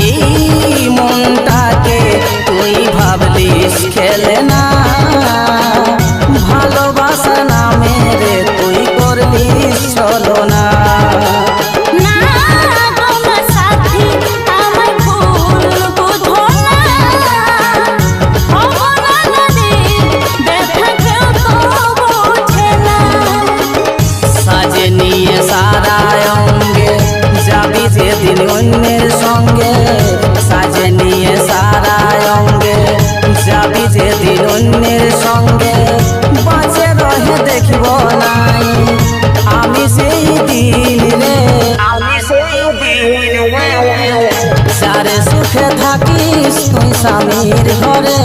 এই মনটাকে তুই ভাবলিস খেলে না, ভালোবাসা নামে রে তুই করলিস চলো না। যেদিন অন্যের সঙ্গে সাজে নিয়ে সারা অঙ্গে যাবি, যেদিন অন্যের সঙ্গে বাঁচে রহে দেখব নাই আমি সেই দিন রে, আমি সেই দিন রে। যারে সুখে থাকিস তুই স্বামীর ঘরে